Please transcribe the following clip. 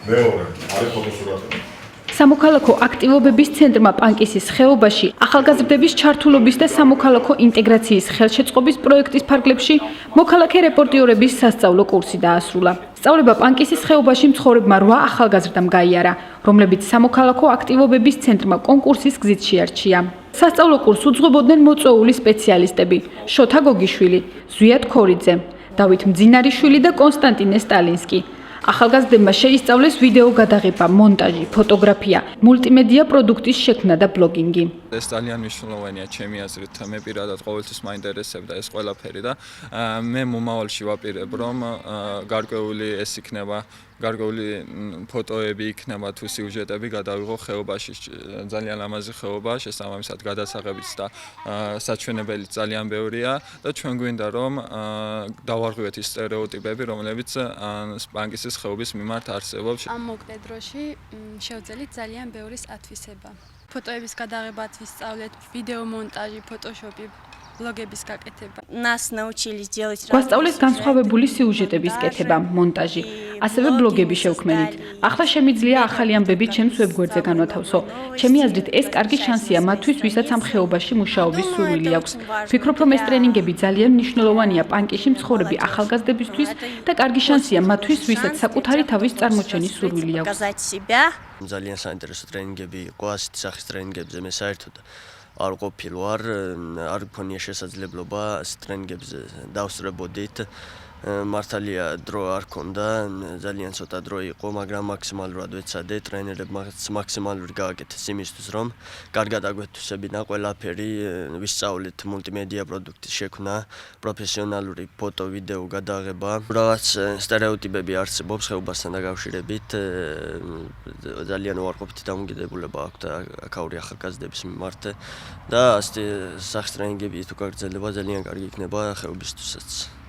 მეორე არის ფოტოსურათები. სამოქალაქო აქტივობების ცენტრმა პანკისის ხეობაში ახალგაზრდების ჩართულობის და სამოქალაქო ინტეგრაციის ხელშეწყობის პროექტის ფარგლებში მოქალაქე რეპორტიორების სასწავლო კურსი დაასრულა. სწავლება პანკისის ხეობაში მცხოვრებმა 8 ახალგაზრდამ გაიარა, რომლებიც სამოქალაქო აქტივობების ცენტრმა კონკურსის გზით შეარჩია. სასწავლო კურსს უძღვებოდნენ მოწვეული სპეციალისტები: შოთა გოგიშვილი, ზვიად ქორიძე, დავით მძინარიშვილი და კონსტანტინე სტალინსკი. ახალგაზრდებმა შეისწავლეს ვიდეო გადაღება, მონტაჟი, ფოტოგრაფია, მულტიმედია პროდუქტის შექმნა და ბლოგინგი. ეს ძალიან მნიშვნელოვანია ჩემი აზრით, მე პირადად ყოველთვის მაინტერესებდა ეს ყველაფერი და მე მომავალში ვაპირებ, რომ გარკვეული ეს იქნება, გარკვეული ფოტოები იქნება თუ სიუჟეტები გადავიღო ხეობაში, ძალიან ლამაზი ხეობა, შესაბამისად გადასაღებიც და საჩვენებელი ძალიან ბევრია და ჩვენ გვინდა რომ დავარღვიოთ ის სტერეოტიპები, რომლებიც პანკისის ხეობის მიმართ არსებობს. ამ მოკლე დროში შევძელით ძალიან ბევრის ათვისება. ფოტოების გადაღებაც ვისწავლეთ, ვიდეო მონტაჟი, ფოტოშოპი, ბლოგების გაკეთება. გვასწავლეს განსხვავებული სიუჟეტების კეთება, მონტაჟი, ასევე ბლოგები შევქმენით. ახლა შემიძლია ახალი ამბები ჩემს ვებგვერდზე განვათავსო. ჩემი აზრით, ეს კარგი შანსია მათთვის, ვისაც ამ ხეობაში მუშაობის სურვილი აქვს. ვფიქრობ, რომ ეს ტრენინგები ძალიან მნიშვნელოვანია პანკისში მცხოვრები ახალგაზრდებისთვის და კარგი შანსია მათთვის, ვისაც საკუთარი თავის წარმოჩენის სურვილი აქვს. ძალიან საინტერესო ტრენინგები იყო, ასეთი სახის ტრენინგებზე მე საერთოდ არ ყოფილ ვარ, არ მქონია შესაძლებლობა ეს ტრენინგებზე დავსწრებოდით. მართალია დრო არ ქონდა, ძალიან ცოტა დრო იყო, მაგრამ მაქსიმალურად ვეცადე, ტრენერებმაც მაქსიმალური გააკეთეს იმისთვის, რომ კარგად აგვეთვისებინა ყველაფერი, ვისწავლეთ მულტიმედია პროდუქტის შექმნა, პროფესიონალური ფოტო, ვიდეო გადაღება. რაღაც სტერეოტიპები არსებობს ხეობასთან დაკავშირებით, ძალიან უარყოფითი დამოკიდებულება აქვთ აქაური ახალგაზრდების მიმართ და ასეთი სახის ტრენინგები თუ გაგრძელება ძალიან კარგი იქნება ხეობისთვისაც.